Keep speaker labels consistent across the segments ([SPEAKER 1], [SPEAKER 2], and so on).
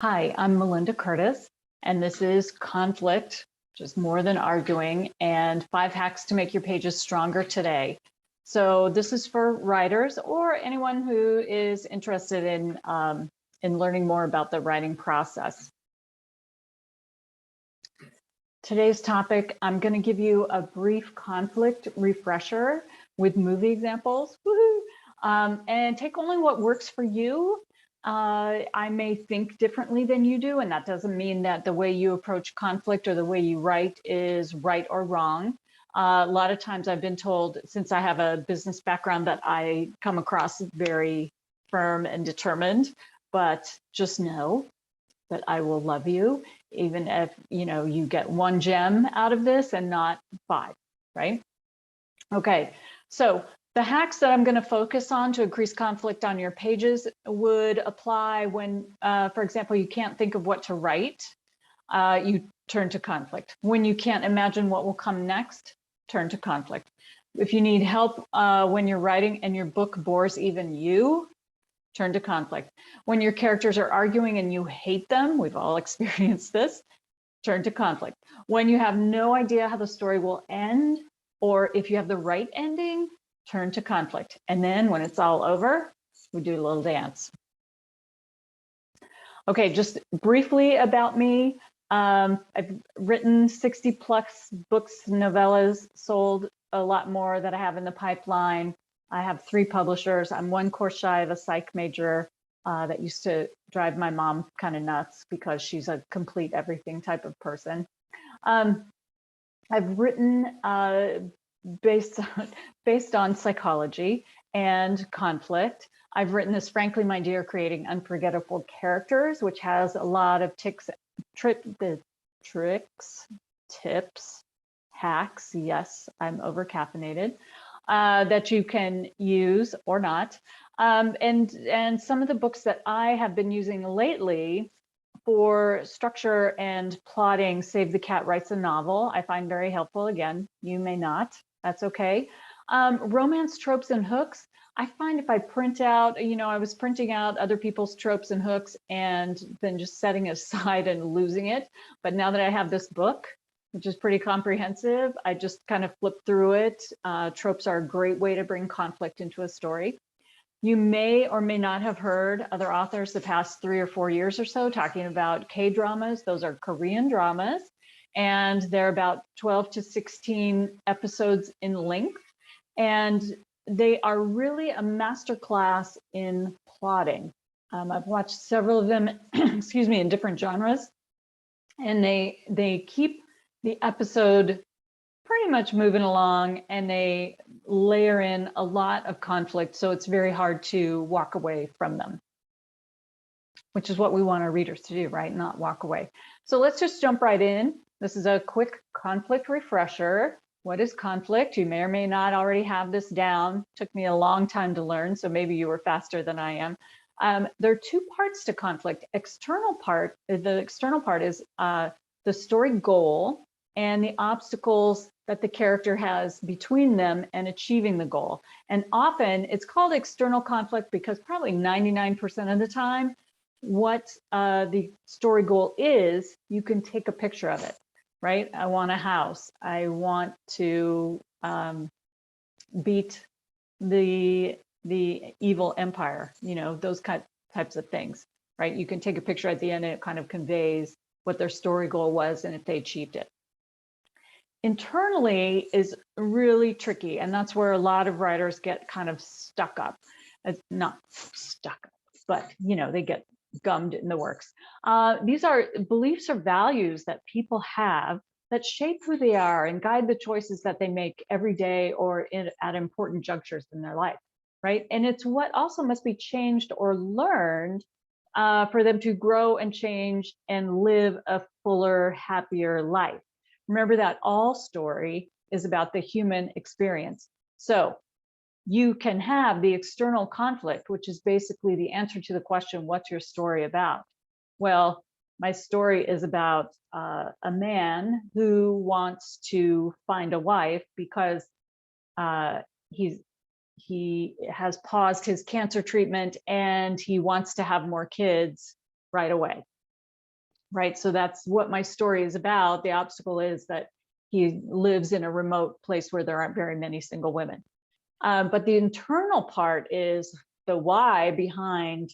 [SPEAKER 1] Hi, I'm Melinda Curtis, and this is Conflict, just more than arguing, and 5 hacks to make your pages stronger today. So this is for writers or anyone who is interested in learning more about the writing process. Today's topic, I'm going to give you a brief conflict refresher with movie examples. Woohoo! And take only what works for you. I may think differently than you do, and that doesn't mean that the way you approach conflict or the way you write is right or wrong. A lot of times I've been told, since I have a business background, that I come across very firm and determined, but just know that I will love you, even if you get 1 gem out of this and not 5, right? Okay, so the hacks that I'm going to focus on to increase conflict on your pages would apply when, for example, you can't think of what to write, you turn to conflict. When you can't imagine what will come next, turn to conflict. If you need help when you're writing and your book bores even you, turn to conflict. When your characters are arguing and you hate them, we've all experienced this, turn to conflict. When you have no idea how the story will end, or if you have the right ending, turn to conflict. And then when it's all over, we do a little dance. Okay, just briefly about me. I've written 60 plus books, novellas, sold a lot more that I have in the pipeline. I have 3 publishers. I'm 1 course shy of a psych major that used to drive my mom kind of nuts because she's a complete everything type of person. I've written based on psychology and conflict. I've written this, Frankly, My Dear, Creating Unforgettable Characters, which has a lot of tricks, tips, hacks. Yes, I'm over caffeinated. That you can use or not. And some of the books that I have been using lately for structure and plotting, Save the Cat Writes a Novel, I find very helpful. Again, you may not, that's okay. Romance tropes and hooks, I find if I print out, I was printing out other people's tropes and hooks and then just setting it aside and losing it. But now that I have this book, which is pretty comprehensive, I just kind of flip through it. Tropes are a great way to bring conflict into a story. You may or may not have heard other authors the past 3 or 4 years or so talking about K-dramas. Those are Korean dramas, and they're about 12 to 16 episodes in length. And they are really a masterclass in plotting. I've watched several of them, excuse me, in different genres, and they keep the episode pretty much moving along, and they layer in a lot of conflict, so it's very hard to walk away from them, which is what we want our readers to do, right? Not walk away. So let's just jump right in. This is a quick conflict refresher. What is conflict? You may or may not already have this down. Took me a long time to learn, so maybe you were faster than I am. There are 2 parts to conflict. The external part is the story goal and the obstacles that the character has between them and achieving the goal. And often it's called external conflict because probably 99% of the time, what the story goal is, you can take a picture of it, right? I want a house. I want to beat the evil empire, those types of things, right? You can take a picture at the end and it kind of conveys what their story goal was and if they achieved it. Internally is really tricky, and that's where a lot of writers get kind of stuck up. Not stuck up, but they get gummed in the works. These are beliefs or values that people have that shape who they are and guide the choices that they make every day or at important junctures in their life, right? And it's what also must be changed or learned for them to grow and change and live a fuller, happier life. Remember that all story is about the human experience. So you can have the external conflict, which is basically the answer to the question, what's your story about? Well, my story is about a man who wants to find a wife because he has paused his cancer treatment and he wants to have more kids right away. right? So that's what my story is about. The obstacle is that he lives in a remote place where there aren't very many single women. But the internal part is the why behind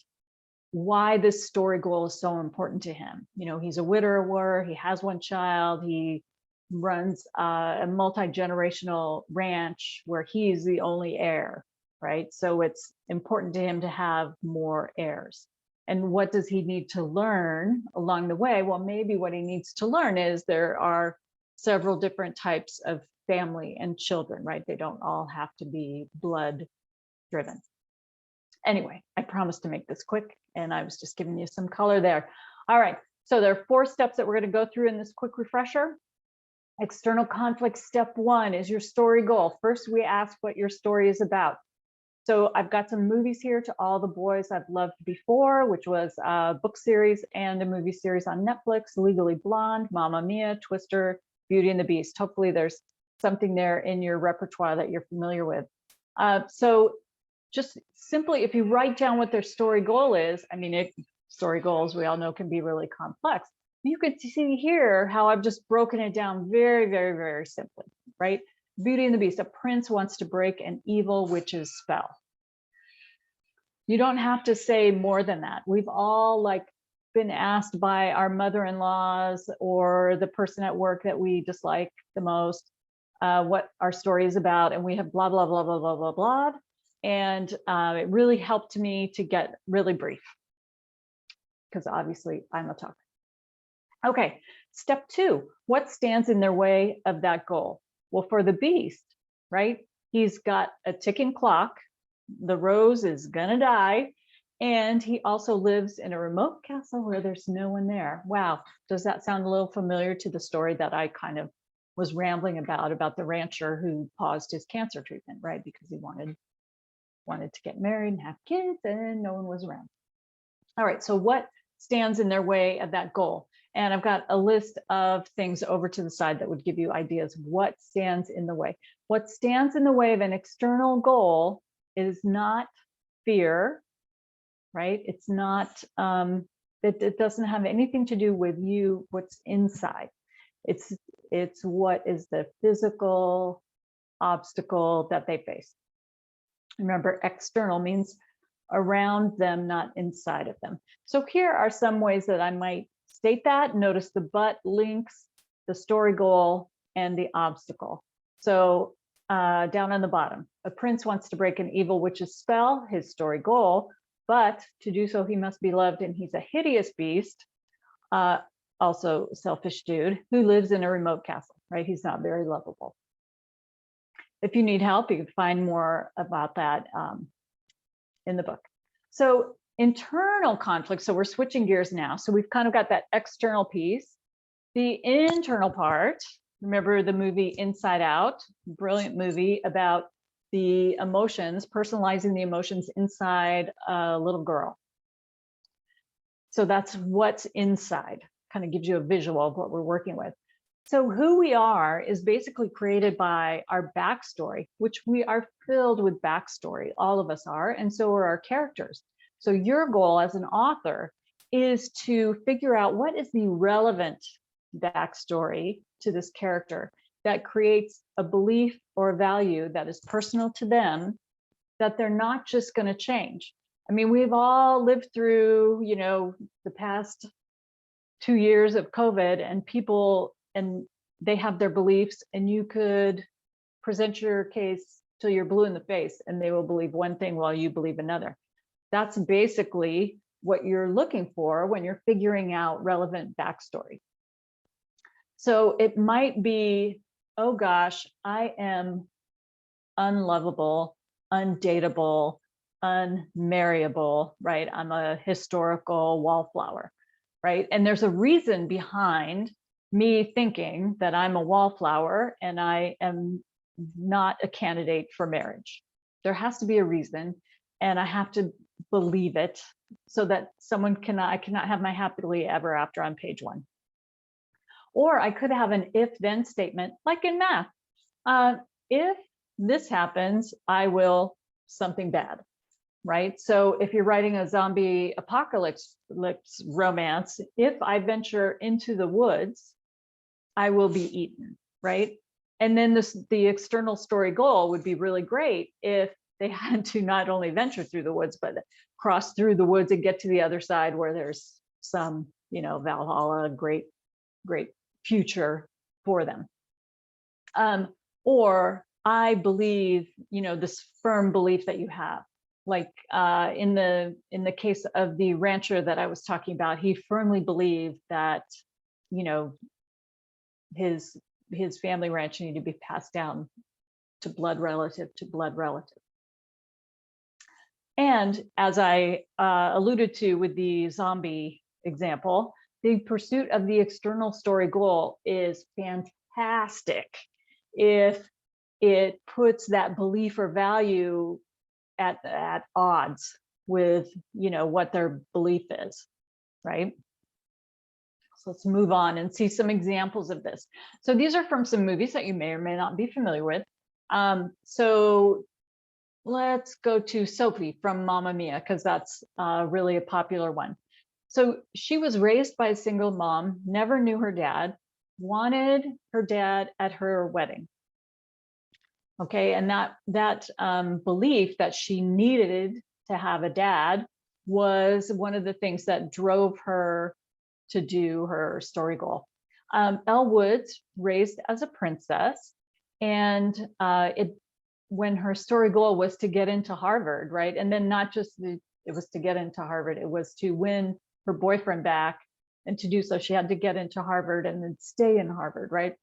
[SPEAKER 1] why this story goal is so important to him. You know, he's a widower, he has one child, he runs a multi-generational ranch where he's the only heir, right? So it's important to him to have more heirs. And what does he need to learn along the way? Well, maybe what he needs to learn is there are several different types of family and children, right? They don't all have to be blood driven. Anyway, I promised to make this quick, and I was just giving you some color there. All right, so there are 4 steps that we're going to go through in this quick refresher. External conflict, step 1 is your story goal. First, we ask what your story is about. So I've got some movies here to all the boys I've loved before, which was a book series and a movie series on Netflix, Legally Blonde, Mamma Mia, Twister, Beauty and the Beast. Hopefully there's something there in your repertoire that you're familiar with. So just simply, if you write down what their story goal is, I mean, story goals, we all know, can be really complex. You can see here how I've just broken it down very, very, very simply, right? Beauty and the Beast, a prince wants to break an evil witch's spell. You don't have to say more than that. We've all been asked by our mother-in-laws or the person at work that we dislike the most what our story is about, and we have blah, blah, blah, blah, blah, blah, blah. And it really helped me to get really brief, because obviously I'm a talker. Okay, step 2, what stands in their way of that goal? Well, for the beast, right, he's got a ticking clock, the rose is gonna die, and he also lives in a remote castle where there's no one there. Wow, does that sound a little familiar to the story that I kind of was rambling about the rancher who paused his cancer treatment, right, because he wanted to get married and have kids and no one was around. All right, so what stands in their way of that goal? And I've got a list of things over to the side that would give you ideas what stands in the way. What stands in the way of an external goal is not fear, right? It's not, it doesn't have anything to do with you, what's inside. It's what is the physical obstacle that they face. Remember, external means around them, not inside of them. So here are some ways that I might state that. Notice the but links the story goal and the obstacle. So down on the bottom, a prince wants to break an evil witch's spell, his story goal, but to do so he must be loved, and he's a hideous beast, also selfish dude, who lives in a remote castle, right? He's not very lovable. If you need help, you can find more about that in the book. So internal conflict, so we're switching gears now. So we've kind of got that external piece. The internal part, remember the movie Inside Out, brilliant movie about the emotions, personalizing the emotions inside a little girl. So that's what's inside, kind of gives you a visual of what we're working with. So who we are is basically created by our backstory, which we are filled with backstory. All of us are, and so are our characters. So your goal as an author is to figure out what is the relevant backstory to this character that creates a belief or a value that is personal to them, that they're not just going to change. I mean, we've all lived through, you know, the past 2 years of COVID, and people, and they have their beliefs, and you could present your case till you're blue in the face and they will believe one thing while you believe another. That's basically what you're looking for when you're figuring out relevant backstory. So it might be, oh gosh, I am unlovable, undateable, unmarriable, right? I'm a historical wallflower, right? And there's a reason behind me thinking that I'm a wallflower and I am not a candidate for marriage. There has to be a reason, and I have to believe it so that I cannot have my happily ever after on page 1. Or I could have an if-then statement, like in math. If this happens, I will something bad. right? So if you're writing a zombie apocalypse romance, if I venture into the woods, I will be eaten, right? And then the external story goal would be really great if they had to not only venture through the woods, but cross through the woods and get to the other side where there's some, Valhalla, great future for them. Or I believe, this firm belief that you have. Like in the case of the rancher that I was talking about, he firmly believed that, his family ranch needed to be passed down to blood relative to blood relative. And as I alluded to with the zombie example, the pursuit of the external story goal is fantastic if it puts that belief or value at odds with, what their belief is, right? So let's move on and see some examples of this. So these are from some movies that you may or may not be familiar with. So let's go to Sophie from Mamma Mia, because that's really a popular one. So she was raised by a single mom, never knew her dad, wanted her dad at her wedding. Okay, and that belief that she needed to have a dad was one of the things that drove her to do her story goal. Elle Woods, raised as a princess, and when her story goal was to get into Harvard, right? And then not just it was to get into Harvard, it was to win her boyfriend back, and to do so she had to get into Harvard and then stay in Harvard, right?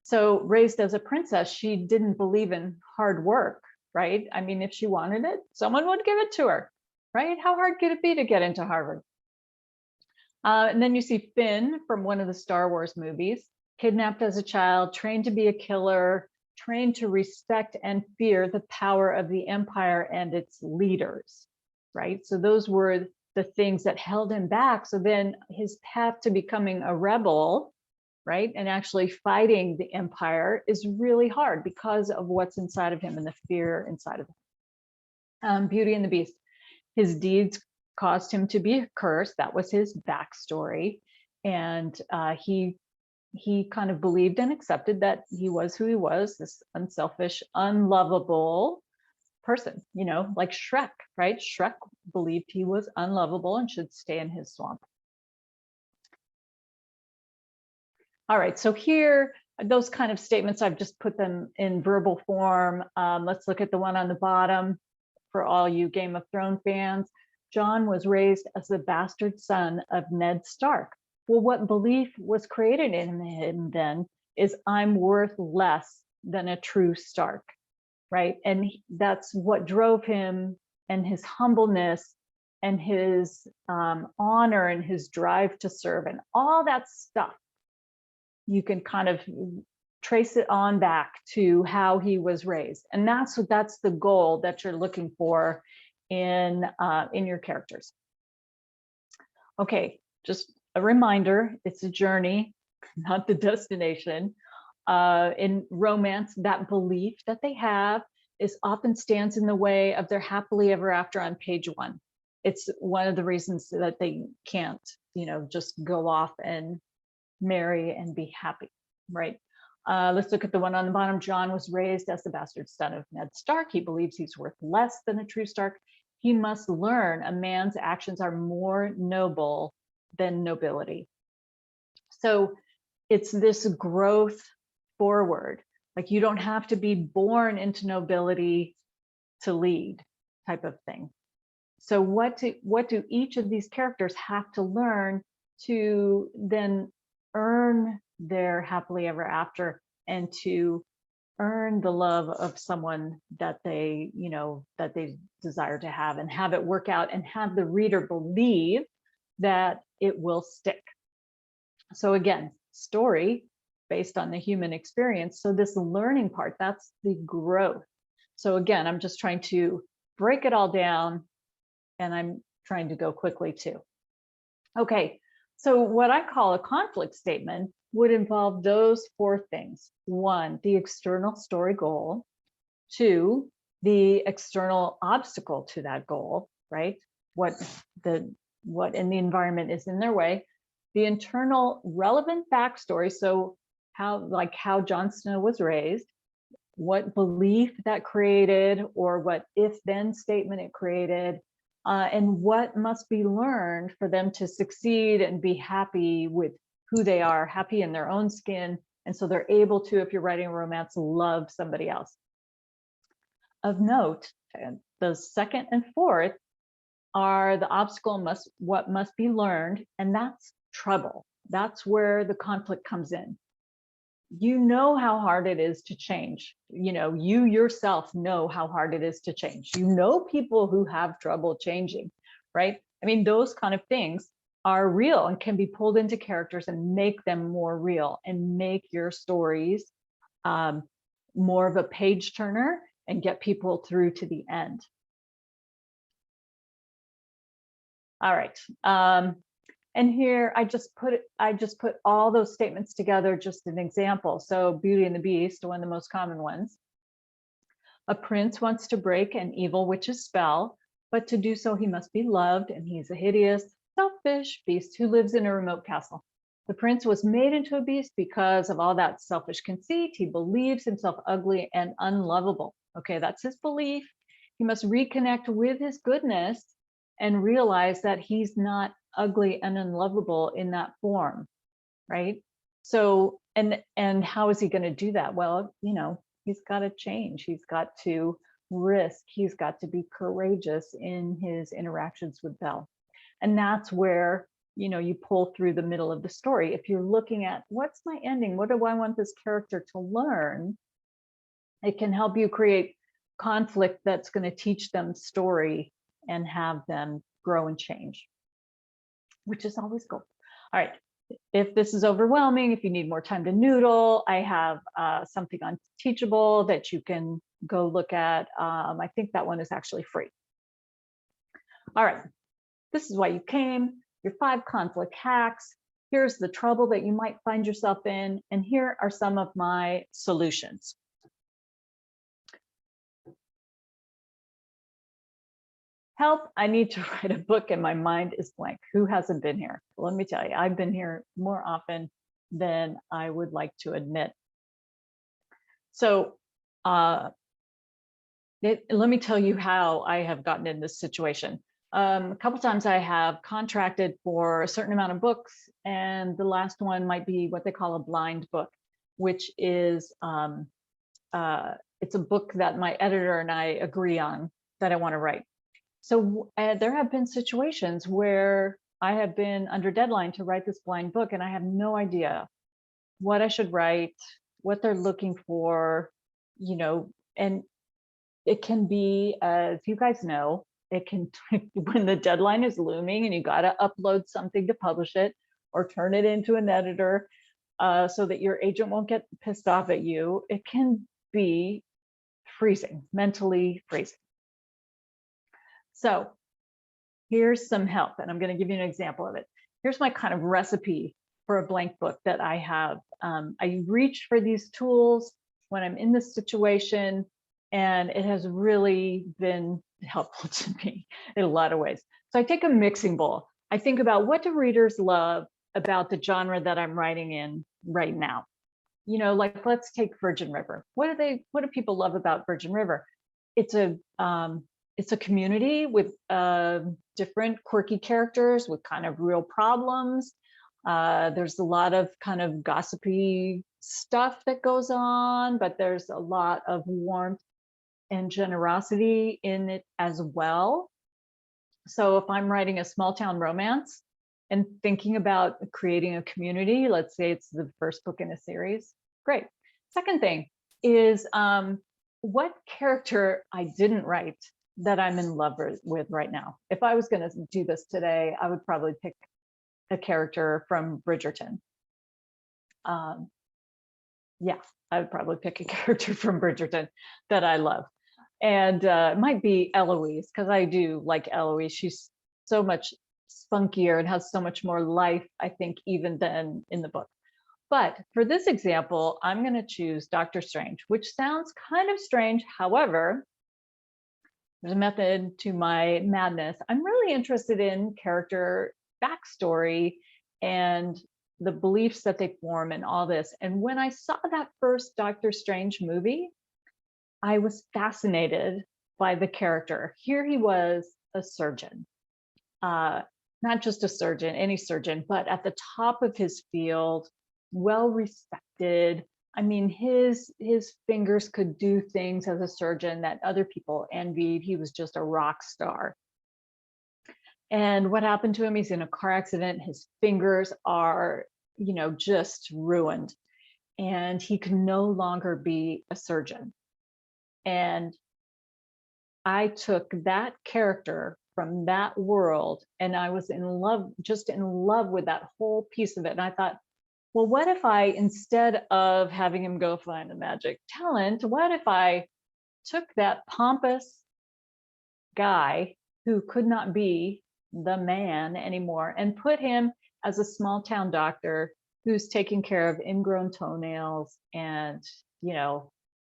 [SPEAKER 1] So raised as a princess, she didn't believe in hard work, right? I mean, if she wanted it, someone would give it to her, right? How hard could it be to get into Harvard? And then you see Finn from one of the Star Wars movies, kidnapped as a child, trained to be a killer, trained to respect and fear the power of the Empire and its leaders, right? So those were the things that held him back. So then his path to becoming a rebel, right, and actually fighting the Empire is really hard because of what's inside of him and the fear inside of him. Beauty and the Beast, his deeds caused him to be cursed. That was his backstory. And he kind of believed and accepted that he was who he was, this unselfish, unlovable person, like Shrek, right? Shrek believed he was unlovable and should stay in his swamp. All right, so here, those kind of statements, I've just put them in verbal form. Let's look at the one on the bottom for all you Game of Thrones fans. Jon was raised as the bastard son of Ned Stark. Well, what belief was created in him then is I'm worth less than a true Stark, right? And that's what drove him, and his humbleness and his honor and his drive to serve and all that stuff. You can kind of trace it on back to how he was raised. And that's the goal that you're looking for in your characters. Okay, just a reminder, it's a journey, not the destination. In romance, that belief that they have often stands in the way of their happily ever after on page 1. It's one of the reasons that they can't, just go off and marry and be happy, right? Let's look at the one on the bottom. Jon was raised as the bastard son of Ned Stark. He believes he's worth less than a true Stark. He must learn a man's actions are more noble than nobility. So it's this growth forward. Like, you don't have to be born into nobility to lead type of thing. So what do each of these characters have to learn to then earn their happily ever after, and to earn the love of someone that they desire to have, and have it work out, and have the reader believe that it will stick. So again, story based on the human experience. So this learning part, that's the growth. So again, I'm just trying to break it all down, and I'm trying to go quickly too. Okay, so what I call a conflict statement would involve those 4 things. 1, the external story goal. 2, the external obstacle to that goal, right? What in the environment is in their way, the internal relevant backstory. So how Jon Snow was raised, what belief that created, or what if-then statement it created, and what must be learned for them to succeed and be happy with who they are, happy in their own skin. And so they're able to, if you're writing a romance, love somebody else. Of note, the second and fourth are the obstacle what must be learned, and that's trouble. That's where the conflict comes in. You know how hard it is to change. You know, you yourself know how hard it is to change. You know people who have trouble changing, right? I mean, those kind of things are real and can be pulled into characters and make them more real and make your stories more of a page turner and get people through to the end. All right. And here I just put all those statements together, just an example. So Beauty and the Beast, one of the most common ones. A prince wants to break an evil witch's spell, but to do so he must be loved, and he's a hideous, selfish beast who lives in a remote castle. The prince was made into a beast because of all that selfish conceit. He believes himself ugly and unlovable. Okay, that's his belief. He must reconnect with his goodness and realize that he's not ugly and unlovable in that form, right? So, and how is he going to do that? Well, you know, he's got to change. He's got to risk. He's got to be courageous in his interactions with Belle. And that's where, you know, you pull through the middle of the story. If you're looking at what's my ending, what do I want this character to learn, it can help you create conflict that's going to teach them story and have them grow and change, which is always cool. All right. If this is overwhelming, if you need more time to noodle, I have something on Teachable that you can go look at. I think that one is actually free. All right. This is why you came, your 5 conflict hacks. Here's the trouble that you might find yourself in, and here are some of my solutions. Help, I need to write a book and my mind is blank. Who hasn't been here? Let me tell you, I've been here more often than I would like to admit. So let me tell you how I have gotten in this situation. A couple times I have contracted for a certain amount of books, and the last one might be what they call a blind book, which is it's a book that my editor and I agree on that I want to write. So there have been situations where I have been under deadline to write this blind book, and I have no idea what I should write, what they're looking for, you know, and it can be, as you guys know, it can, when the deadline is looming and you got to upload something to publish it or turn it into an editor so that your agent won't get pissed off at you, it can be freezing, mentally freezing. So here's some help, and I'm going to give you an example of it. Here's my kind of recipe for a blank book that I have. I reach for these tools when I'm in this situation, and it has really been helpful to me in a lot of ways. So I take a mixing bowl. I think about, what do readers love about the genre that I'm writing in right now? You know, like, let's take Virgin River. What do people love about Virgin River? It's a community with different quirky characters with kind of real problems. There's a lot of kind of gossipy stuff that goes on, but there's a lot of warmth and generosity in it as well. So if I'm writing a small town romance and thinking about creating a community, let's say it's the first book in a series, great. Second thing is what character I didn't write that I'm in love with right now. If I was going to do this today, I would probably pick a character from Bridgerton. Yeah, I would probably pick a character from Bridgerton that I love. And it might be Eloise, because I do like Eloise. She's so much spunkier and has so much more life, I think, even than in the book. But for this example, I'm going to choose Dr. Strange, which sounds kind of strange. However, There's a method to my madness. I'm really interested in character backstory and the beliefs that they form and all this. And when I saw that first Doctor Strange movie, I was fascinated by the character. Here he was, a surgeon, not just a surgeon, any surgeon, but at the top of his field, well respected. I mean, his fingers could do things as a surgeon that other people envied. He was just a rock star. And what happened to him? He's in a car accident. His fingers are, just ruined. And he can no longer be a surgeon. And I took that character from that world and I was in love, just in love with that whole piece of it. And I thought, well, what if I, instead of having him go find a magic talent, what if I took that pompous guy who could not be the man anymore and put him as a small town doctor who's taking care of ingrown toenails and,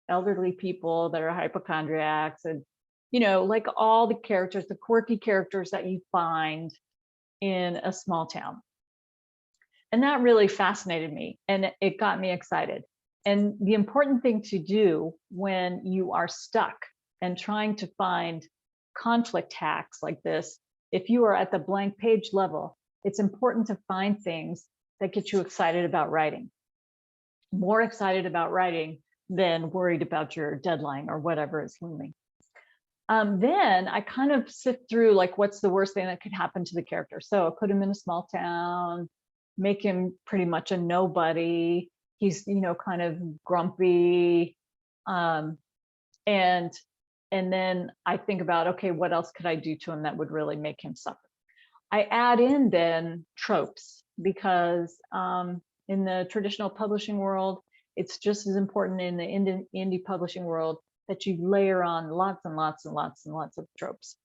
[SPEAKER 1] elderly people that are hypochondriacs and, like all the characters, the quirky characters that you find in a small town. And that really fascinated me and it got me excited. And the important thing to do when you are stuck and trying to find conflict hacks like this, if you are at the blank page level, it's important to find things that get you excited about writing. More excited about writing than worried about your deadline or whatever is looming. Then I kind of sift through like, what's the worst thing that could happen to the character? So I put him in a small town, make him pretty much a nobody. He's, kind of grumpy. And then I think about, okay, what else could I do to him that would really make him suffer? I add in then tropes because in the traditional publishing world, it's just as important in the indie publishing world that you layer on lots and lots and lots and lots of tropes.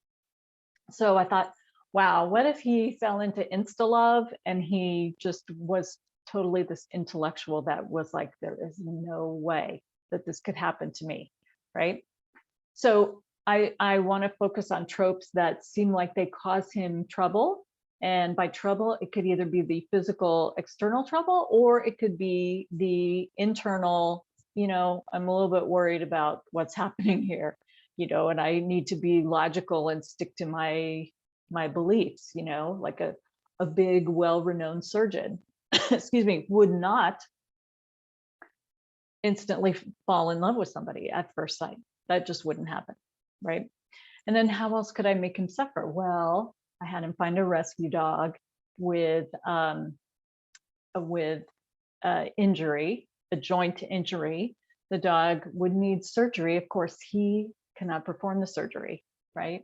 [SPEAKER 1] So I thought, wow, what if he fell into insta-love and he just was totally this intellectual that was like, there is no way that this could happen to me, right? So I want to focus on tropes that seem like they cause him trouble. And by trouble, it could either be the physical external trouble, or it could be the internal, I'm a little bit worried about what's happening here, and I need to be logical and stick to my beliefs, like a big, well-renowned surgeon, excuse me, would not instantly fall in love with somebody at first sight. That just wouldn't happen, right? And then how else could I make him suffer? Well, I had him find a rescue dog with injury, a joint injury. The dog would need surgery. Of course, he cannot perform the surgery, right?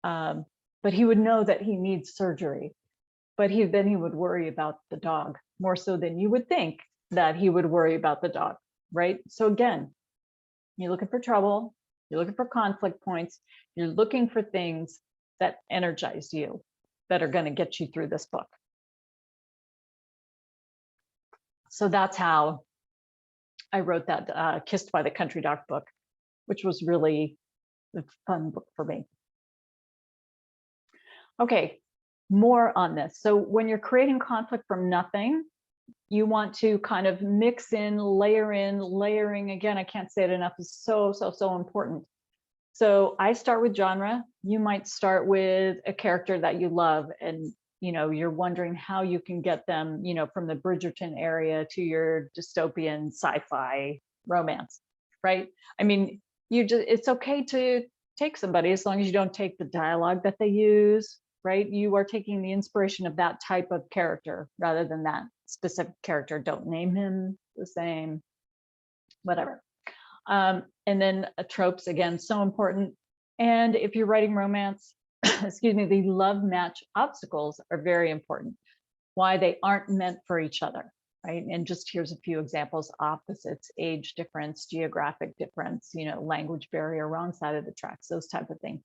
[SPEAKER 1] But he would know that he needs surgery. But then he would worry about the dog more so than you would think that he would worry about the dog, right? So again, you're looking for trouble, you're looking for conflict points, you're looking for things that energize you, that are going to get you through this book. So that's how I wrote that Kissed by the Country Doc book, which was really a fun book for me. Okay, more on this. So when you're creating conflict from nothing, you want to kind of mix in, layering. Again, I can't say it enough, is so important. So I start with genre. You might start with a character that you love and you're wondering how you can get them, from the Bridgerton area to your dystopian sci-fi romance, right? I mean, it's okay to take somebody as long as you don't take the dialogue that they use, right? You are taking the inspiration of that type of character rather than that specific character. Don't name him the same, whatever. And then tropes, again, so important. And if you're writing romance, excuse me, the love match obstacles are very important. Why they aren't meant for each other, right? And just here's a few examples: opposites, age difference, geographic difference, language barrier, wrong side of the tracks, those type of things.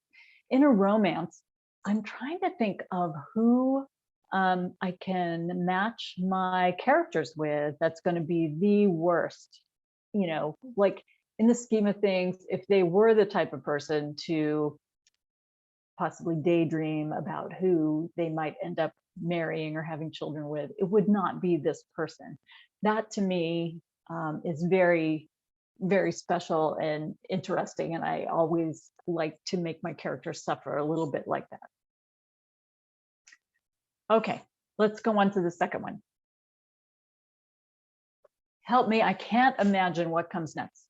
[SPEAKER 1] In a romance, I'm trying to think of who I can match my characters with that's going to be the worst, like in the scheme of things, if they were the type of person to possibly daydream about who they might end up marrying or having children with, it would not be this person. That to me is very, very special and interesting. And I always like to make my characters suffer a little bit like that. Okay, let's go on to the second one. Help me, I can't imagine what comes next.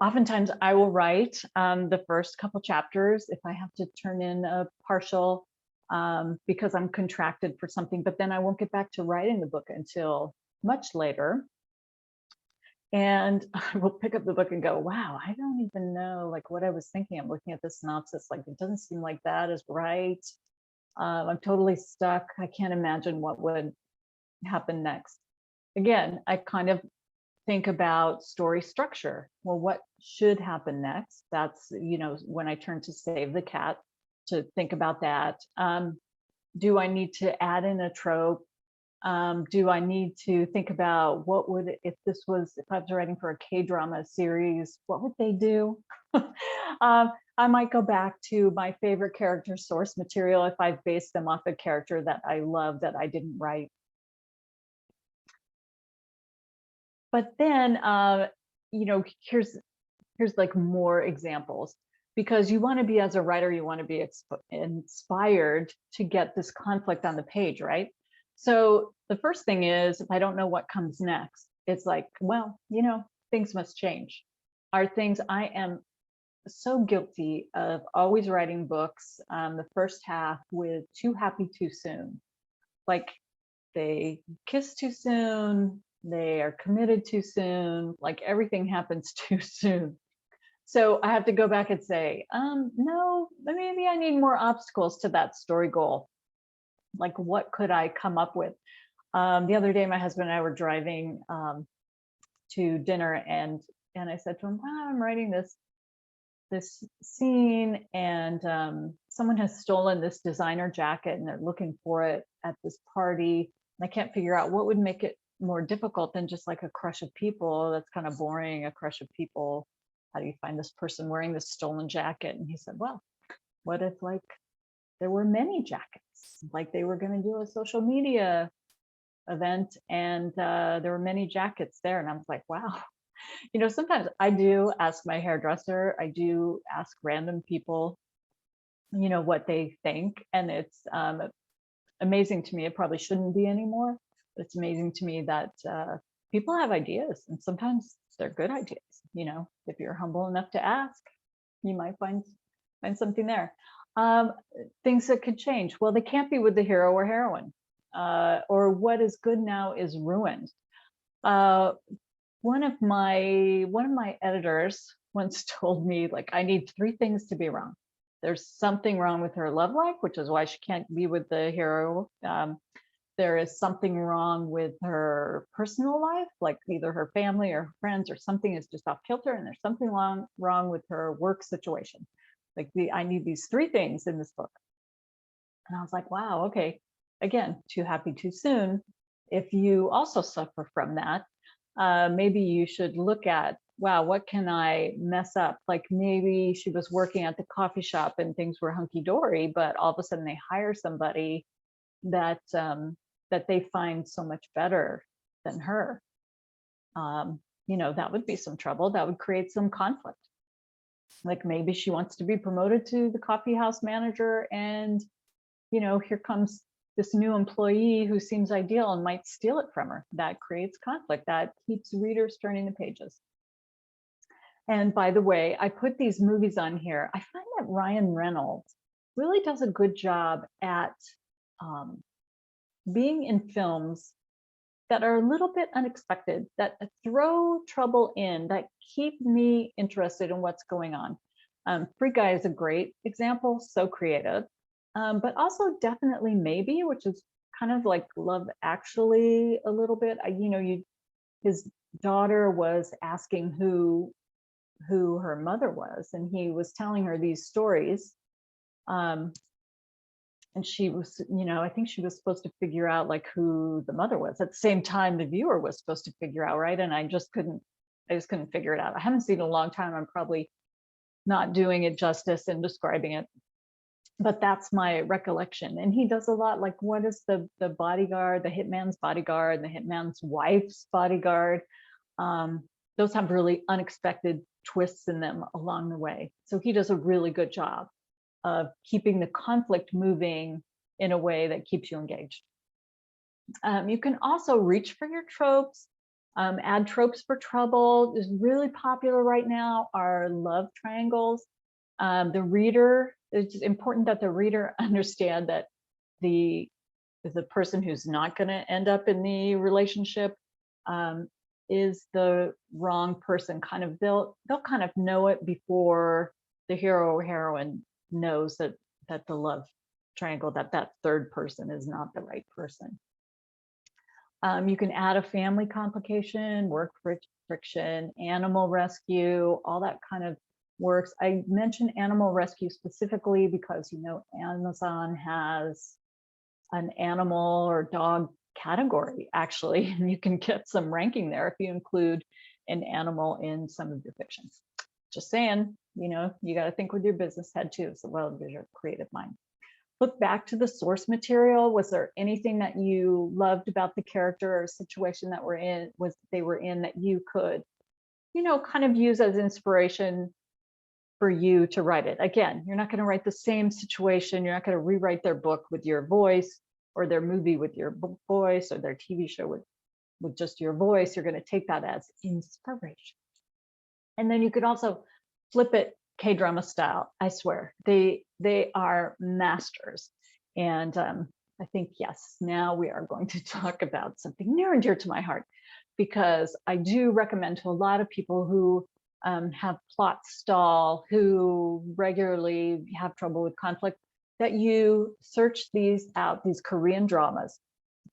[SPEAKER 1] Oftentimes I will write the first couple chapters if I have to turn in a partial because I'm contracted for something, but then I won't get back to writing the book until much later. And I will pick up the book and go, wow, I don't even know like what I was thinking. I'm looking at the synopsis, like it doesn't seem like that is right. I'm totally stuck. I can't imagine what would happen next. Again, I kind of think about story structure. Well, what should happen next? That's, you know, when I turn to Save the Cat, to think about that. Do I need to add in a trope? Do I need to think about what would, if I was writing for a K-drama series, what would they do? I might go back to my favorite character source material if I've based them off a character that I love that I didn't write. But then, you know, here's like more examples, because you want to be, as a writer, you want to be inspired to get this conflict on the page, right? So the first thing is, if I don't know what comes next, it's like, well, you know, things must change. Are things, I am so guilty of always writing books, the first half with too happy too soon. Like they kiss too soon, they are committed too soon, like everything happens too soon. So I have to go back and say, no, maybe I need more obstacles to that story goal. Like, what could I come up with? The other day, my husband and I were driving to dinner, and I said to him, wow, I'm writing this scene, and someone has stolen this designer jacket and they're looking for it at this party. And I can't figure out what would make it more difficult than just like a crush of people. That's kind of boring, a crush of people. How do you find this person wearing this stolen jacket? And he said, well, what if like there were many jackets, like they were going to do a social media event and there were many jackets there. And I was like, wow. You know, sometimes I do ask my hairdresser, I do ask random people, you know, what they think. And it's amazing to me. It probably shouldn't be anymore, but it's amazing to me that people have ideas, and sometimes they're good ideas. You know, if you're humble enough to ask, you might find something there. Things that could change. Well, they can't be with the hero or heroine, or what is good now is ruined. One of my editors once told me, like, I need 3 things to be wrong. There's something wrong with her love life, which is why she can't be with the hero. There is something wrong with her personal life, like either her family or her friends, or something is just off kilter, and there's something wrong with her work situation. Like, I need these 3 things in this book. And I was like, wow, okay. Again, too happy too soon. If you also suffer from that, maybe you should look at, wow, what can I mess up? Like maybe she was working at the coffee shop and things were hunky-dory, but all of a sudden they hire somebody that that they find so much better than her. You know, that would be some trouble. That would create some conflict. Like maybe she wants to be promoted to the coffee house manager, and you know, here comes this new employee who seems ideal and might steal it from her. That creates conflict. That keeps readers turning the pages. And by the way, I put these movies on here. I find that Ryan Reynolds really does a good job at being in films that are a little bit unexpected, that throw trouble in, that keep me interested in what's going on. Free Guy is a great example, so creative. But also definitely Maybe, which is kind of like Love Actually a little bit. You know, his daughter was asking who her mother was, and he was telling her these stories. And she was, you know, I think she was supposed to figure out like who the mother was. At the same time, the viewer was supposed to figure out, right? And I just couldn't figure it out. I haven't seen it in a long time. I'm probably not doing it justice in describing it. but that's my recollection. And he does a lot like, what is the bodyguard, the hitman's bodyguard, the hitman's wife's bodyguard? Those have really unexpected twists in them along the way. So he does a really good job of keeping the conflict moving in a way that keeps you engaged. You can also reach for your tropes. Add tropes for trouble is really popular right now, are love triangles. The reader, it's important that the reader understand that the person who's not going to end up in the relationship is the wrong person. Kind of they'll kind of know it before the hero or heroine knows that the love triangle, that third person is not the right person. You can add a family complication, work friction, animal rescue, all that kind of works. I mentioned animal rescue specifically because, you know, Amazon has an animal or dog category actually, and you can get some ranking there if you include an animal in some of your fictions. Just saying, you know, you got to think with your business head too, as well as your creative mind. Look back to the source material. Was there anything that you loved about the character or situation that they were in that you could, you know, kind of use as inspiration for you to write it? Again, you're not going to write the same situation. You're not going to rewrite their book with your voice, or their movie with your voice, or their TV show with just your voice. You're going to take that as inspiration. And then you could also flip it K-drama style. I swear, they are masters. And I think, yes, now we are going to talk about something near and dear to my heart, because I do recommend to a lot of people who have plot stall, who regularly have trouble with conflict, that you search these out, these Korean dramas,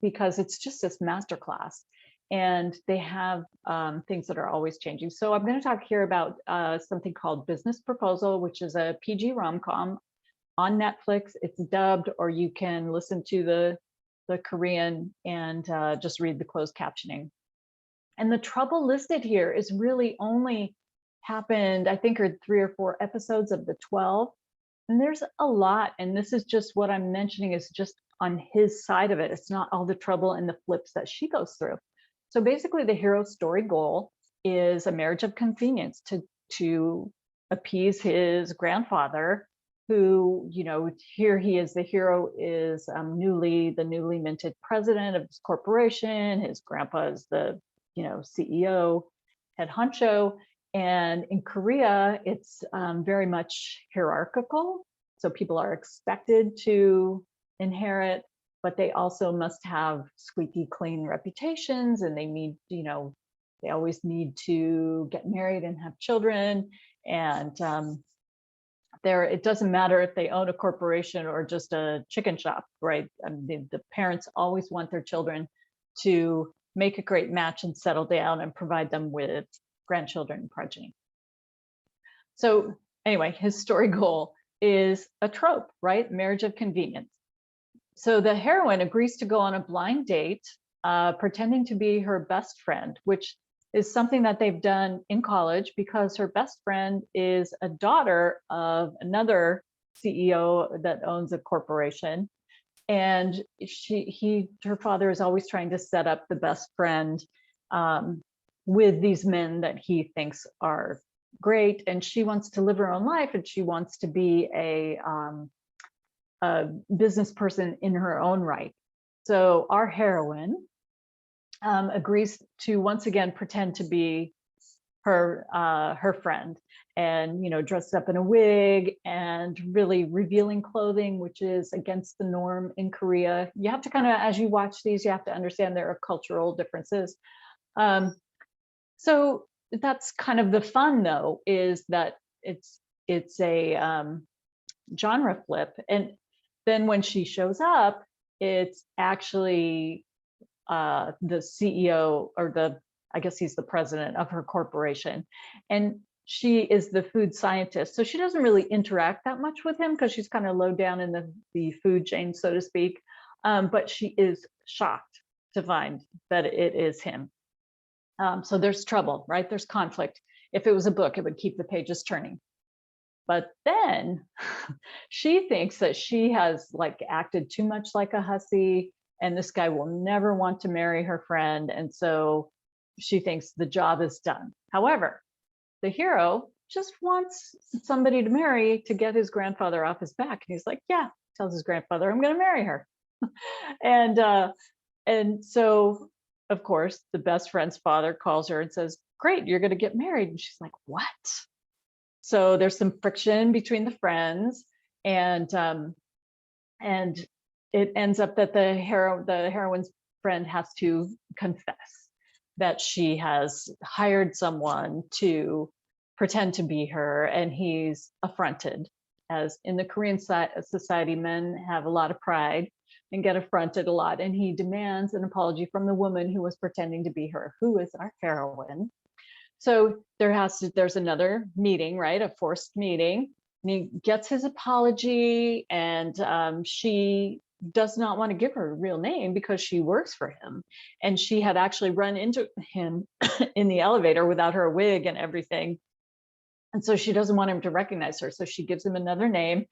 [SPEAKER 1] because it's just this masterclass. And they have things that are always changing. So I'm going to talk here about something called Business Proposal, which is a PG rom-com on Netflix. It's dubbed, or you can listen to the Korean and just read the closed captioning. And the trouble listed here is really only happened, I think, are 3 or 4 episodes of the 12. And there's a lot. And this is just what I'm mentioning is just on his side of it. It's not all the trouble and the flips that she goes through. So basically, the hero's story goal is a marriage of convenience to appease his grandfather, who, you know, here he is, the hero is the newly minted president of this corporation. His grandpa is the, you know, CEO, head honcho. And in Korea, it's very much hierarchical. So people are expected to inherit, but they also must have squeaky clean reputations, and they need, you know, they always need to get married and have children. And it doesn't matter if they own a corporation or just a chicken shop, right? I mean, the parents always want their children to make a great match and settle down and provide them with grandchildren and progeny. So anyway, his story goal is a trope, right? Marriage of convenience. So the heroine agrees to go on a blind date, pretending to be her best friend, which is something that they've done in college because her best friend is a daughter of another CEO that owns a corporation. And her father is always trying to set up the best friend with these men that he thinks are great. And she wants to live her own life, and she wants to be a business person in her own right. So our heroine agrees to once again pretend to be her friend, and, you know, dressed up in a wig and really revealing clothing, which is against the norm in Korea. You have to kind of, as you watch these, you have to understand there are cultural differences. So that's kind of the fun, though, is that it's a genre flip. And then when she shows up, it's actually the CEO, or I guess he's the president of her corporation. And she is the food scientist. So she doesn't really interact that much with him because she's kind of low down in the food chain, so to speak. But she is shocked to find that it is him. So there's trouble, right? There's conflict. If it was a book, it would keep the pages turning. But then she thinks that she has like acted too much like a hussy, and this guy will never want to marry her friend. And so she thinks the job is done. However, the hero just wants somebody to marry to get his grandfather off his back. And he's like, yeah, tells his grandfather, I'm going to marry her. And so, of course, the best friend's father calls her and says, great, you're going to get married. And she's like, what? So there's some friction between the friends, and it ends up that the heroine's friend has to confess that she has hired someone to pretend to be her, and he's affronted. As in the Korean society, men have a lot of pride and get affronted a lot, and he demands an apology from the woman who was pretending to be her, who is our heroine. So there's another meeting, right? A forced meeting. And he gets his apology, and she does not want to give her real name because she works for him. And she had actually run into him in the elevator without her wig and everything. And so she doesn't want him to recognize her. So she gives him another name,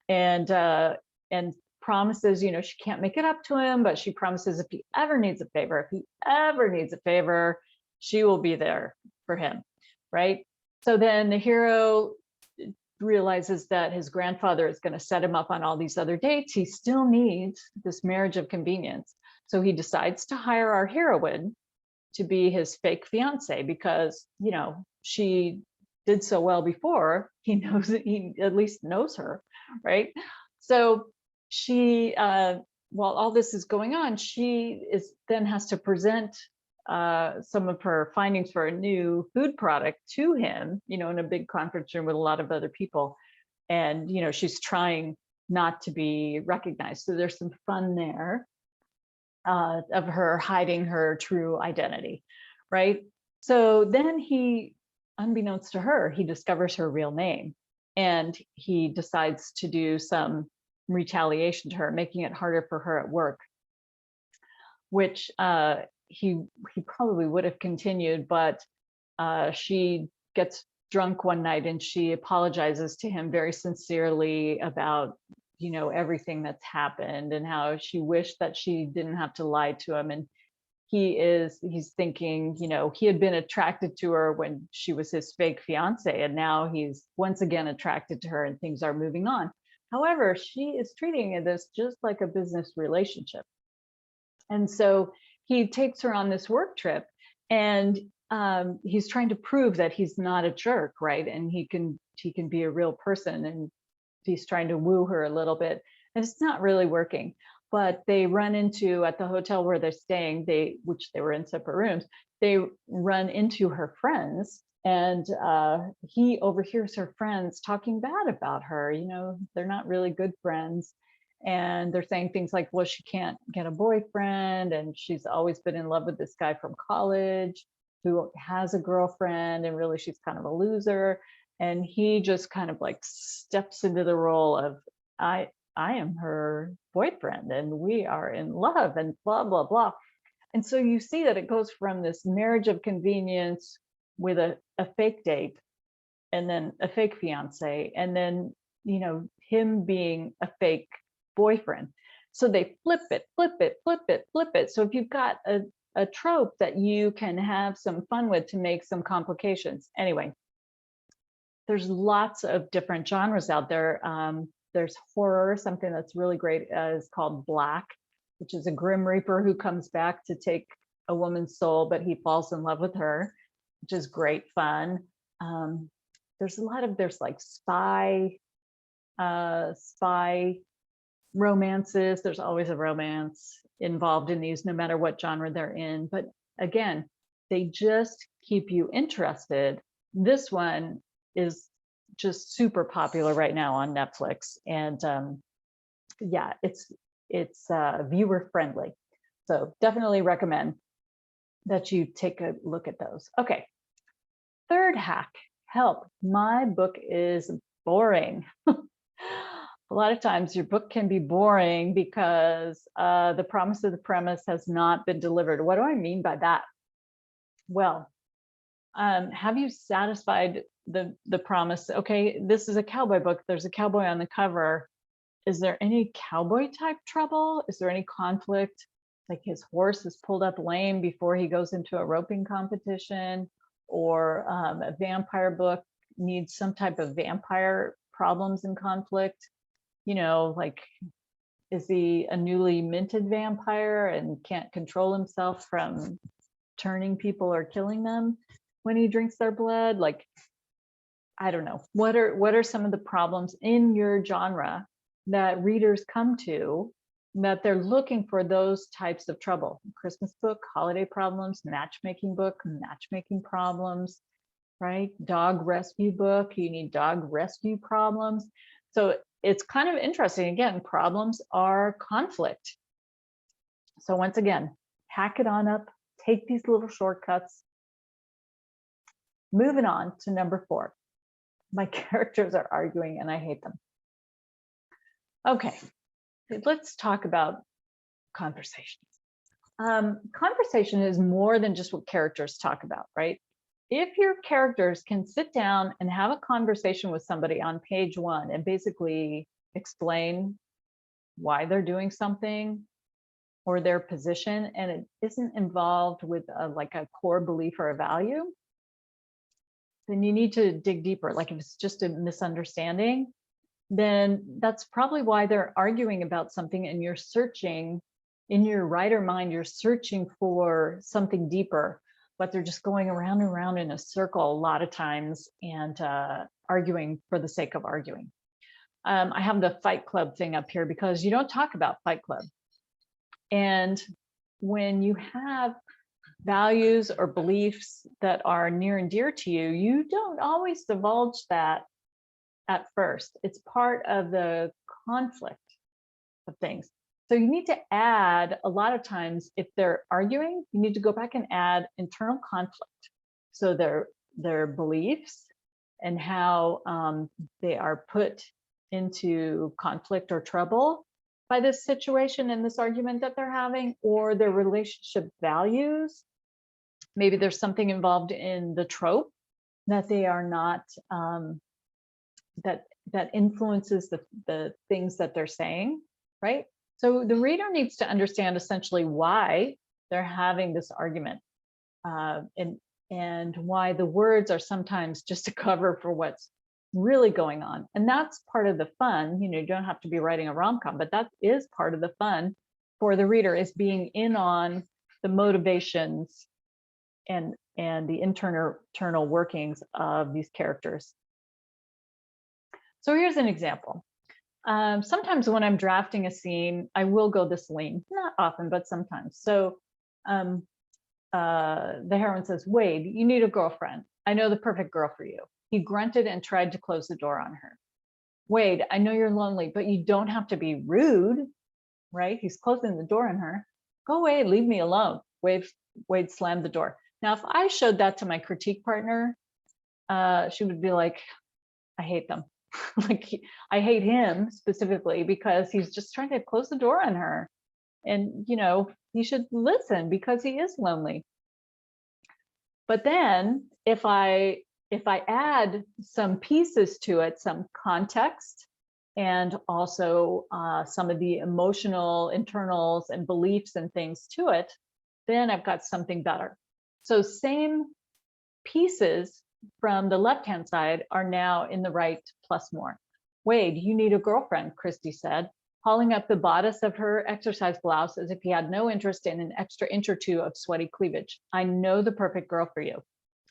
[SPEAKER 1] and promises, she can't make it up to him, but she promises if he ever needs a favor, she will be there for him, right? So then the hero realizes that his grandfather is going to set him up on all these other dates. He still needs this marriage of convenience. So he decides to hire our heroine to be his fake fiance because, she did so well before. He at least knows her, right? So she, while all this is going on, she then has to present some of her findings for a new food product to him, in a big conference room with a lot of other people. And, she's trying not to be recognized. So there's some fun there of her hiding her true identity, right? So then he, unbeknownst to her, he discovers her real name, and he decides to do some retaliation to her, making it harder for her at work, which he probably would have continued, but she gets drunk one night and she apologizes to him very sincerely about everything that's happened and how she wished that she didn't have to lie to him. And he's thinking, he had been attracted to her when she was his fake fiance, and now he's once again attracted to her and things are moving on. However, she is treating this just like a business relationship. And so he takes her on this work trip, and he's trying to prove that he's not a jerk, right? And he can be a real person, and he's trying to woo her a little bit, and it's not really working. But they run into, at the hotel where they're staying, which they were in separate rooms, they run into her friends, and he overhears her friends talking bad about her. They're not really good friends. And they're saying things like, well, she can't get a boyfriend, and she's always been in love with this guy from college who has a girlfriend, and really she's kind of a loser. And he just kind of like steps into the role of, I am her boyfriend and we are in love, and blah, blah, blah. And so you see that it goes from this marriage of convenience with a fake date, and then a fake fiance, and then, him being a fake boyfriend. So they flip it. So if you've got a trope that you can have some fun with to make some complications. Anyway, there's lots of different genres out there. There's horror. Something that's really great is called Black, which is a grim reaper who comes back to take a woman's soul, but he falls in love with her, which is great fun. There's like spy romances. There's always a romance involved in these, no matter what genre they're in. But again, they just keep you interested. This one is just super popular right now on Netflix, and yeah, it's viewer friendly. So definitely recommend that you take a look at those. Okay, third hack. Help, my book is boring. A lot of times your book can be boring because the promise of the premise has not been delivered. What do I mean by that? Well, Have you satisfied the promise? Okay, this is a cowboy book. There's a cowboy on the cover. Is there any cowboy type trouble? Is there any conflict? Like his horse is pulled up lame before he goes into a roping competition, or a vampire book needs some type of vampire problems and conflict. You know, like, is he a newly minted vampire and can't control himself from turning people or killing them when he drinks their blood? Like, I don't know. What are some of the problems in your genre that readers come to, that they're looking for those types of trouble? Christmas book, holiday problems, matchmaking book, matchmaking problems, right? Dog rescue book, you need dog rescue problems. So it's kind of interesting. Again, problems are conflict. So once again, hack it on up, take these little shortcuts. Moving on to number 4. My characters are arguing and I hate them. Okay, let's talk about conversations. Conversation is more than just what characters talk about, right? If your characters can sit down and have a conversation with somebody on page 1 and basically explain why they're doing something or their position, and it isn't involved with like a core belief or a value, then you need to dig deeper. Like if it's just a misunderstanding, then that's probably why they're arguing about something, and you're searching in your writer mind, you're searching for something deeper, but they're just going around and around in a circle a lot of times and arguing for the sake of arguing. I have the Fight Club thing up here because you don't talk about Fight Club. And when you have values or beliefs that are near and dear to you, you don't always divulge that at first. It's part of the conflict of things. So you need to add, a lot of times, if they're arguing, you need to go back and add internal conflict. So their beliefs and how they are put into conflict or trouble by this situation and this argument that they're having, or their relationship values. Maybe there's something involved in the trope that they are not, that influences the things that they're saying, right? So the reader needs to understand essentially why they're having this argument, and why the words are sometimes just a cover for what's really going on. And that's part of the fun. You know, you don't have to be writing a rom-com, but that is part of the fun for the reader, is being in on the motivations and the internal workings of these characters. So here's an example. Sometimes when I'm drafting a scene, I will go this lean, not often, but sometimes. So the heroine says, "Wade, you need a girlfriend. I know the perfect girl for you." He grunted and tried to close the door on her. "Wade, I know you're lonely, but you don't have to be rude," right? He's closing the door on her. "Go away, leave me alone." Wade slammed the door. Now, if I showed that to my critique partner, she would be like, "I hate them." Like, I hate him specifically because he's just trying to close the door on her. And, you know, he should listen because he is lonely. But then if I add some pieces to it, some context, and also some of the emotional internals and beliefs and things to it, then I've got something better. So same pieces from the left-hand side are now in the right plus more. "Wade, you need a girlfriend," Christy said, hauling up the bodice of her exercise blouse as if he had no interest in an extra inch or two of sweaty cleavage. "I know the perfect girl for you."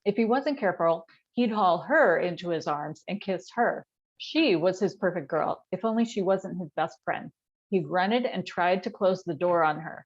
[SPEAKER 1] If he wasn't careful, he'd haul her into his arms and kiss her. She was his perfect girl, if only she wasn't his best friend. He grunted and tried to close the door on her.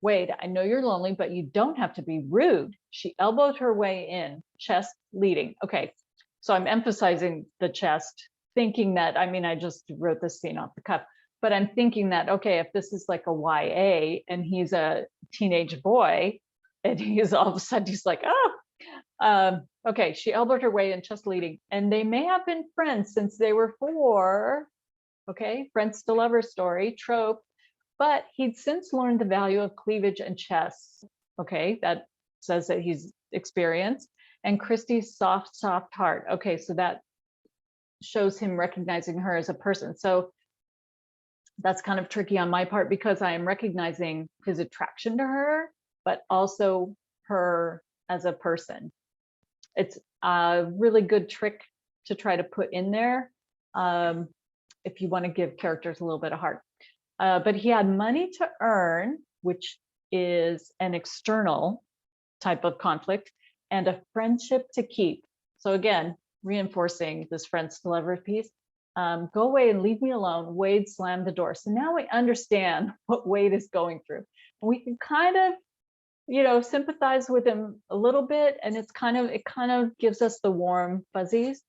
[SPEAKER 1] "Wade, I know you're lonely, but you don't have to be rude." She elbowed her way in, chest leading. Okay, so I'm emphasizing the chest, thinking that, I mean, I just wrote this scene off the cuff, but I'm thinking that, okay, if this is like a YA and he's a teenage boy and he's all of a sudden, he's like, oh, okay, she elbowed her way in, chest leading. And they may have been friends since they were 4, okay, friends to lovers story, trope. But he'd since learned the value of cleavage and chess. Okay, that says that he's experienced. And Christy's soft, soft heart. Okay, so that shows him recognizing her as a person. So that's kind of tricky on my part because I am recognizing his attraction to her, but also her as a person. It's a really good trick to try to put in there if you want to give characters a little bit of heart. But he had money to earn, which is an external type of conflict, and a friendship to keep. So again, reinforcing this friends to lover piece. Go away and leave me alone. Wade slammed the door. So now we understand what Wade is going through. We can kind of, you know, sympathize with him a little bit, and it kind of gives us the warm fuzzies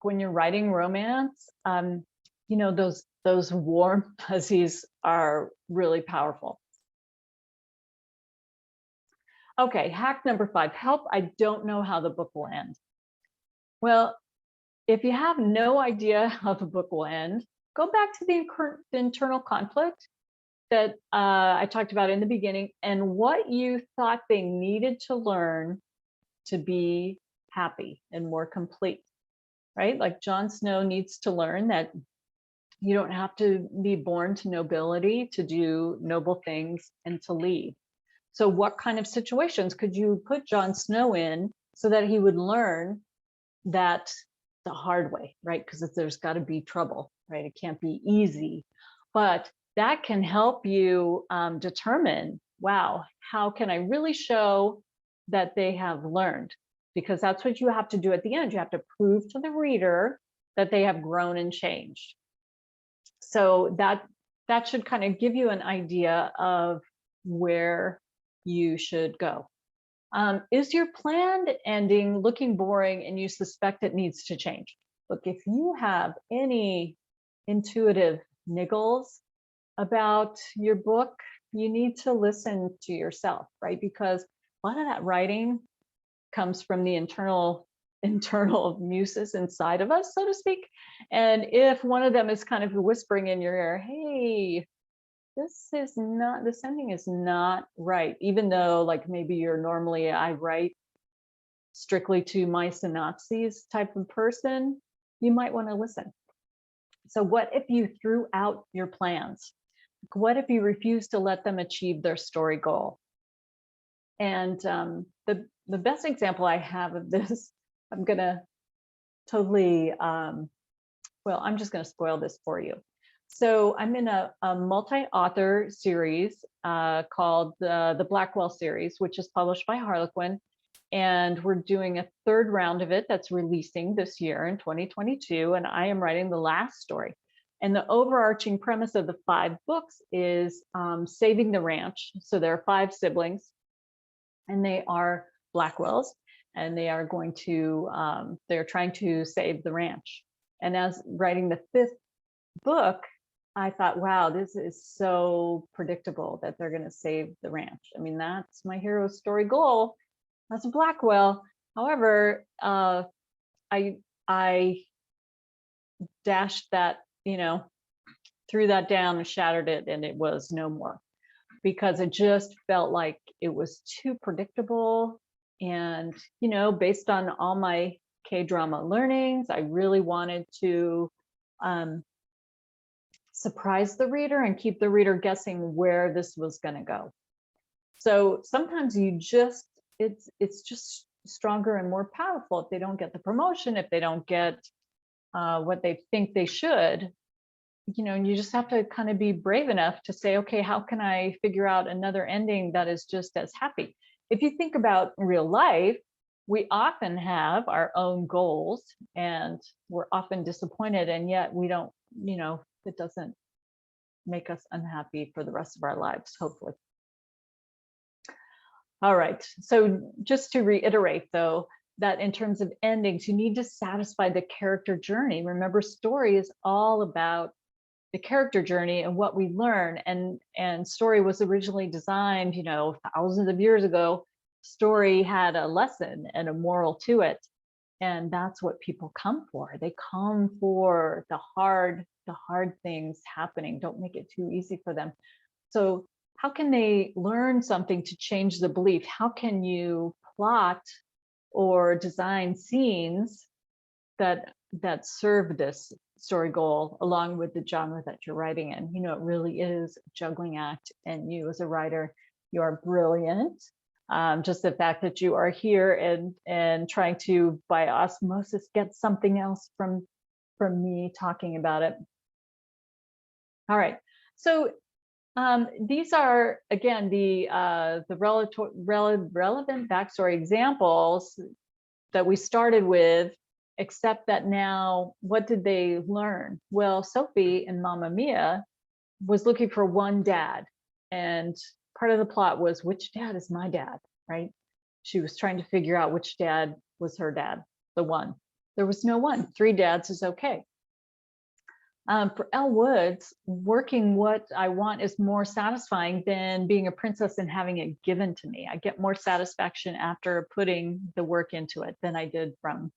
[SPEAKER 1] when you're writing romance. You know, those warm fuzzies are really powerful. Okay, hack number 5, help, I don't know how the book will end. Well, if you have no idea how the book will end, go back to the internal conflict that I talked about in the beginning and what you thought they needed to learn to be happy and more complete, right? Like Jon Snow needs to learn that you don't have to be born to nobility to do noble things and to lead. So what kind of situations could you put Jon Snow in so that he would learn that the hard way, right? Because there's got to be trouble, right? It can't be easy, but that can help you determine, wow, how can I really show that they have learned? Because that's what you have to do at the end. You have to prove to the reader that they have grown and changed. So that should kind of give you an idea of where you should go. Is your planned ending looking boring and you suspect it needs to change? Look, if you have any intuitive niggles about your book, you need to listen to yourself, right? Because a lot of that writing comes from the internal muses inside of us, so to speak. And if one of them is kind of whispering in your ear, hey, this ending is not right, even though like maybe you're normally, I write strictly to my synopses type of person, you might want to listen. So what if you threw out your plans? What if you refuse to let them achieve their story goal? And the best example I have of this, I'm gonna totally, well, I'm just gonna spoil this for you. So I'm in a multi-author series called the Blackwell series, which is published by Harlequin. And we're doing a 3rd round of it that's releasing this year in 2022. And I am writing the last story. And the overarching premise of the 5 books is saving the ranch. So there are 5 siblings, and they are Blackwells, and they are going to, they're trying to save the ranch. And as writing the 5th book, I thought, wow, this is so predictable that they're going to save the ranch. I mean, that's my hero's story goal. That's a Blackwell. However, I dashed that, you know, threw that down and shattered it, and it was no more, because it just felt like it was too predictable. And, you know, based on all my K-drama learnings, I really wanted to surprise the reader and keep the reader guessing where this was going to go. So sometimes you just, it's just stronger and more powerful if they don't get the promotion, if they don't get what they think they should, you know, and you just have to kind of be brave enough to say, okay, how can I figure out another ending that is just as happy? If you think about real life, we often have our own goals and we're often disappointed, and yet we don't, you know, it doesn't make us unhappy for the rest of our lives, hopefully. All right, so just to reiterate though, that in terms of endings, you need to satisfy the character journey. Remember, story is all about the character journey and what we learn. And story was originally designed, you know, thousands of years ago. Story had a lesson and a moral to it. And that's what people come for. They come for the hard things happening. Don't make it too easy for them. So how can they learn something to change the belief? How can you plot or design scenes that serve this story goal along with the genre that you're writing in. You know, it really is a juggling act, and you as a writer, you are brilliant. Just the fact that you are here and trying to, by osmosis, get something else from me talking about it. All right, so these are, again, the relevant backstory examples that we started with, except that now, what did they learn? Well, Sophie in Mamma Mia was looking for one dad, and part of the plot was, which dad is my dad, right? She was trying to figure out which dad was her dad, the one. There was no one. 3 dads is okay. For Elle Woods, working what I want is more satisfying than being a princess and having it given to me. I get more satisfaction after putting the work into it than I did from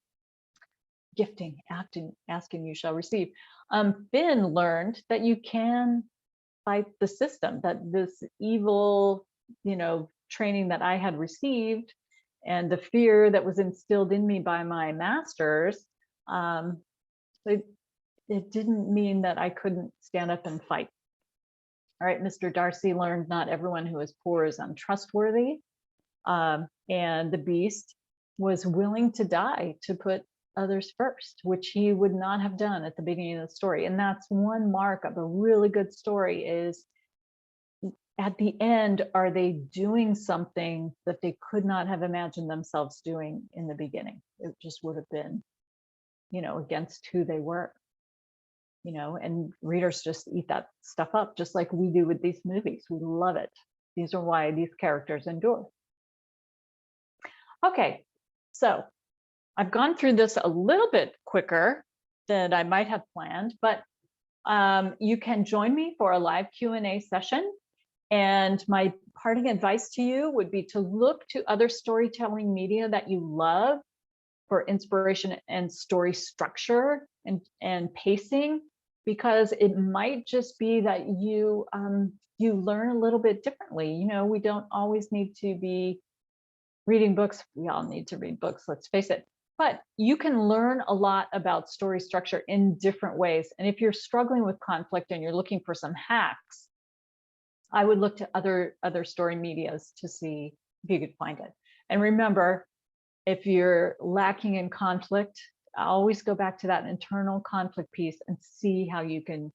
[SPEAKER 1] gifting, asking you shall receive. Finn learned that you can fight the system, that this evil, training that I had received and the fear that was instilled in me by my masters, it didn't mean that I couldn't stand up and fight. All right, Mr. Darcy learned not everyone who is poor is untrustworthy. And the beast was willing to die to put others first, which he would not have done at the beginning of the story. And that's one mark of a really good story, is at the end, are they doing something that they could not have imagined themselves doing in the beginning? It just would have been, against who they were. And readers just eat that stuff up, just like we do with these movies. We love it. These are why these characters endure. Okay, so I've gone through this a little bit quicker than I might have planned, but you can join me for a live Q&A session. And my parting advice to you would be to look to other storytelling media that you love for inspiration and story structure and pacing, because it might just be that you learn a little bit differently. We don't always need to be reading books. We all need to read books, let's face it. But you can learn a lot about story structure in different ways. And if you're struggling with conflict and you're looking for some hacks, I would look to other story medias to see if you could find it. And remember, if you're lacking in conflict, always go back to that internal conflict piece and see how you can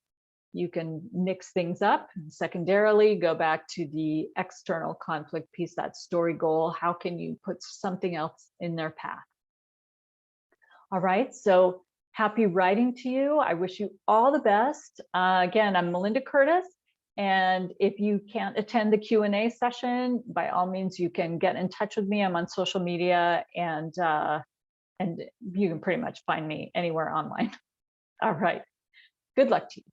[SPEAKER 1] mix things up. And secondarily, go back to the external conflict piece, that story goal. How can you put something else in their path? All right, so happy writing to you. I wish you all the best. Again, I'm MelindaCurtis. And if you can't attend the Q&A session, by all means, you can get in touch with me. I'm on social media, and you can pretty much find me anywhere online. All right. Good luck to you.